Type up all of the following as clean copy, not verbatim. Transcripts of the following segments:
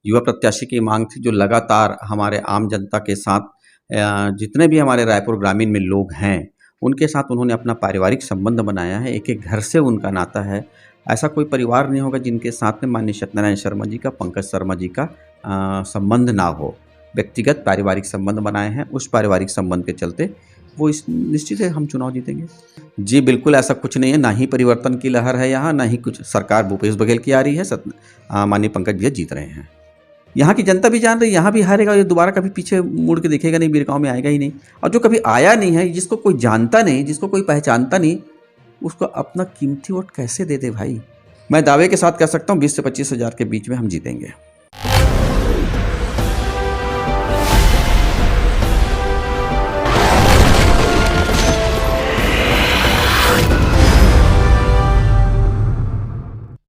युवा प्रत्याशी की मांग थी जो लगातार हमारे आम जनता के साथ जितने भी हमारे रायपुर ग्रामीण में लोग हैं, उनके साथ उन्होंने अपना पारिवारिक संबंध बनाया है, एक-एक घर से उनका नाता है। ऐसा कोई परिवार नहीं होगा जिनके साथ में माननीय सत्यनारायण शर्मा जी का, पंकज शर्मा जी का संबंध ना हो। व्यक्तिगत पारिवारिक संबंध बनाए हैं, उस पारिवारिक संबंध के चलते वो इस निश्चित है हम चुनाव जीतेंगे। जी, बिल्कुल ऐसा कुछ नहीं है, ना ही परिवर्तन की लहर है यहाँ, ना ही कुछ सरकार भूपेश बघेल की आ रही है, माननीय पंकज भैया जीत रहे हैं। यहाँ की जनता भी जान रही है, यहाँ भी हारेगा, ये दोबारा कभी पीछे मुड़ के देखेगा नहीं, बीरगाँव में आएगा ही नहीं। और जो कभी आया नहीं है, जिसको कोई जानता नहीं, जिसको कोई पहचानता नहीं, उसको अपना कीमती वोट कैसे दे दे भाई? मैं दावे के साथ कह सकता हूँ 20 से 25 हज़ार के बीच में हम जीतेंगे।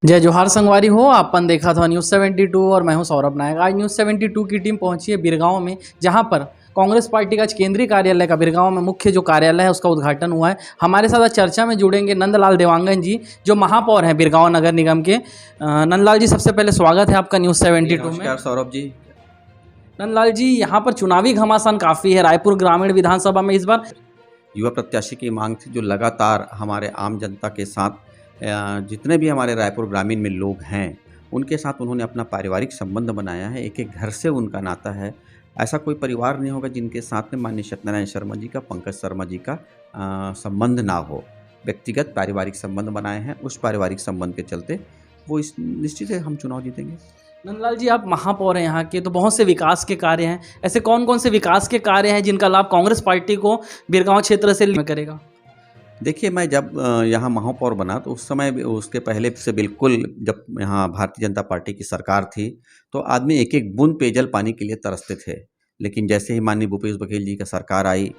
जय जोहार संगवारी हो। आपन देखा था न्यूज़ 72 और मैं हूं सौरभ नायक। आज न्यूज़ 72 की टीम पहुंची है बिरगांव में, जहां पर कांग्रेस पार्टी का केंद्रीय कार्यालय का बिरगांव में मुख्य जो कार्यालय है उसका उद्घाटन हुआ है। हमारे साथ आज चर्चा में जुड़ेंगे नंदलाल देवांगन जी, जो महापौर हैं बिरगांव नगर निगम के। नंदलाल जी, सबसे पहले स्वागत है आपका न्यूज़ 72 में। नमस्कार सौरभ जी। नंदलाल जी, यहाँ पर चुनावी घमासान काफ़ी है रायपुर ग्रामीण विधानसभा में इस बार। युवा प्रत्याशी की मांग थी जो लगातार हमारे आम जनता के साथ जितने भी हमारे रायपुर ग्रामीण में लोग हैं, उनके साथ उन्होंने अपना पारिवारिक संबंध बनाया है, एक-एक घर से उनका नाता है। ऐसा कोई परिवार नहीं होगा जिनके साथ में माननीय सत्यनारायण शर्मा जी का, पंकज शर्मा जी का संबंध ना हो। व्यक्तिगत पारिवारिक संबंध बनाए हैं, उस पारिवारिक संबंध के चलते वो इस निश्चित है हम चुनाव जीतेंगे। नंदलाल जी, आप महापौर हैं यहाँ के, तो बहुत से विकास के कार्य हैं। ऐसे कौन कौन से विकास के कार्य हैं जिनका लाभ कांग्रेस पार्टी को बिरगांव क्षेत्र से करेगा? देखिए, मैं जब यहाँ महापौर बना तो उस समय भी, उसके पहले से बिल्कुल, जब यहाँ भारतीय जनता पार्टी की सरकार थी तो आदमी एक-एक बूंद पेयजल पानी के लिए तरसते थे। लेकिन जैसे ही माननीय भूपेश बघेल जी का सरकार आई,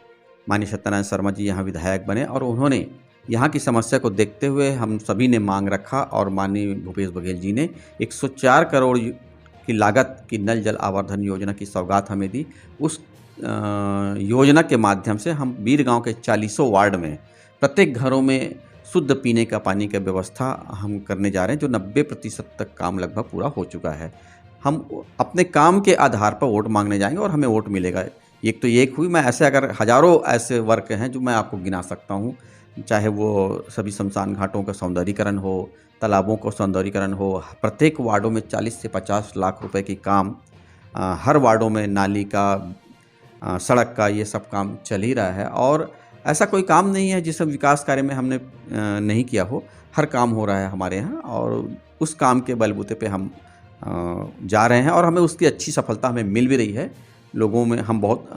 माननीय सत्यनारायण शर्मा जी यहाँ विधायक बने और उन्होंने यहाँ की समस्या को देखते हुए हम सभी ने मांग रखा और माननीय भूपेश बघेल जी ने 104 करोड़ की लागत की नल जल आवर्धन योजना की सौगात हमें दी। उस योजना के माध्यम से हम बीरगाँव के 40 वार्ड में प्रत्येक घरों में शुद्ध पीने का पानी की व्यवस्था हम करने जा रहे हैं, जो 90% तक काम लगभग पूरा हो चुका है। हम अपने काम के आधार पर वोट मांगने जाएंगे और हमें वोट मिलेगा। एक तो ये हुई, मैं ऐसे अगर हज़ारों ऐसे वर्क हैं जो मैं आपको गिना सकता हूँ, चाहे वो सभी शमशान घाटों का सौंदर्यीकरण हो, तालाबों का सौंदर्यीकरण हो, प्रत्येक वार्डों में 40 से 50 लाख रुपए की काम, हर वार्डों में नाली का, सड़क का, ये सब काम चल ही रहा है। और ऐसा कोई काम नहीं है जिस विकास कार्य में हमने नहीं किया हो। हर काम हो रहा है हमारे यहाँ और उस काम के बलबूते पे हम जा रहे हैं और हमें उसकी अच्छी सफलता हमें मिल भी रही है। लोगों में हम बहुत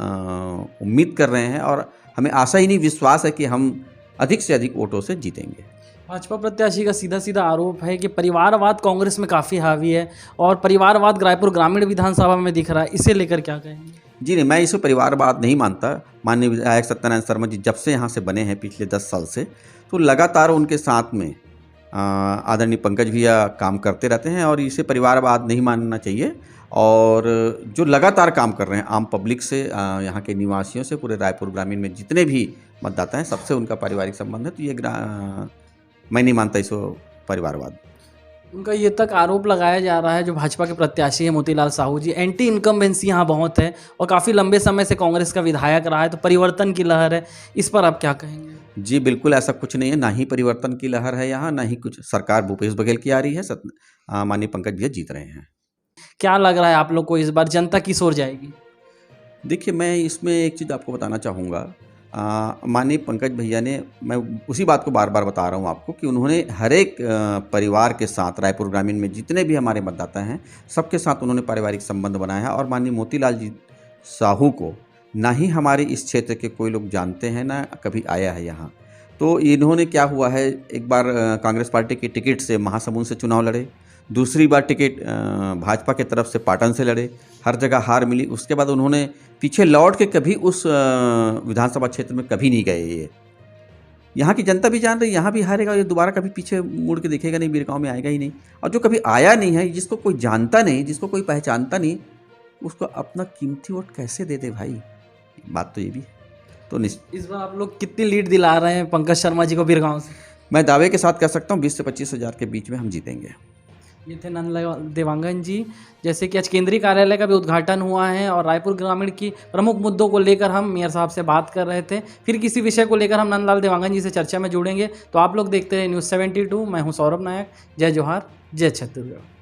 उम्मीद कर रहे हैं और हमें आशा ही नहीं, विश्वास है कि हम अधिक से अधिक वोटों से जीतेंगे। भाजपा प्रत्याशी का सीधा सीधा आरोप है कि परिवारवाद कांग्रेस में काफ़ी हावी है और परिवारवाद रायपुर ग्रामीण विधानसभा में दिख रहा है। इसे लेकर क्या कहेंगे? जी नहीं, मैं इसे परिवारवाद नहीं मानता। माननीय विधायक सत्यनारायण शर्मा जी जब से यहाँ से बने हैं पिछले 10 साल से, तो लगातार उनके साथ में आदरणीय पंकज भैया काम करते रहते हैं और इसे परिवारवाद नहीं मानना चाहिए। और जो लगातार काम कर रहे हैं आम पब्लिक से, यहाँ के निवासियों से, पूरे रायपुर ग्रामीण में जितने भी मतदाता हैं सबसे उनका पारिवारिक संबंध है, तो ये मैं नहीं मानता इसको परिवारवाद। उनका ये तक आरोप लगाया जा रहा है, जो भाजपा के प्रत्याशी हैं मोतीलाल साहू जी, एंटी इनकम्बेंसी यहाँ बहुत है और काफ़ी लंबे समय से कांग्रेस का विधायक रहा है, तो परिवर्तन की लहर है, इस पर आप क्या कहेंगे? जी, बिल्कुल ऐसा कुछ नहीं है, ना ही परिवर्तन की लहर है यहाँ, ना ही कुछ सरकार भूपेश बघेल की आ रही है। माननीय पंकज भैया जीत रहे हैं। क्या लग रहा है आप लोग को इस बार जनता किस ओर जाएगी? देखिए, मैं इसमें एक चीज़ आपको बताना चाहूँगा। माननीय पंकज भैया ने, मैं उसी बात को बार बार बता रहा हूँ आपको, कि उन्होंने हर एक परिवार के साथ, रायपुर ग्रामीण में जितने भी हमारे मतदाता हैं सबके साथ उन्होंने पारिवारिक संबंध बनाया है। और माननीय मोतीलाल जी साहू को ना ही हमारे इस क्षेत्र के कोई लोग जानते हैं, ना कभी आया है यहाँ। तो इन्होंने, क्या हुआ है, एक बार कांग्रेस पार्टी की टिकट से महासमुंद से चुनाव लड़े, दूसरी बार टिकट भाजपा के तरफ से पाटन से लड़े, हर जगह हार मिली। उसके बाद उन्होंने पीछे लौट के कभी उस विधानसभा क्षेत्र में कभी नहीं गए। ये यहाँ की जनता भी जान रही है, यहाँ भी हारेगा, ये दोबारा कभी पीछे मुड़ के देखेगा नहीं, बीरगाँव में आएगा ही नहीं। और जो कभी आया नहीं है, जिसको कोई जानता नहीं, जिसको कोई पहचानता नहीं, उसको अपना कीमती वोट कैसे दे दे भाई? बात तो ये भी है। तो इस बार आप लोग कितनी लीड दिला रहे हैं पंकज शर्मा जी को बिरगाँव से? मैं दावे के साथ कह सकता हूँ 20 से 25 हज़ार के बीच में हम जीतेंगे। ये थे नंदलाल देवांगन जी। जैसे कि आज केंद्रीय कार्यालय का भी उद्घाटन हुआ है और रायपुर ग्रामीण की प्रमुख मुद्दों को लेकर हम मेयर साहब से बात कर रहे थे। फिर किसी विषय को लेकर हम नंदलाल देवांगन जी से चर्चा में जुड़ेंगे। तो आप लोग देखते रहे न्यूज़ 72। मैं हूँ सौरभ नायक। जय जोहार, जय छत्तीसगढ़।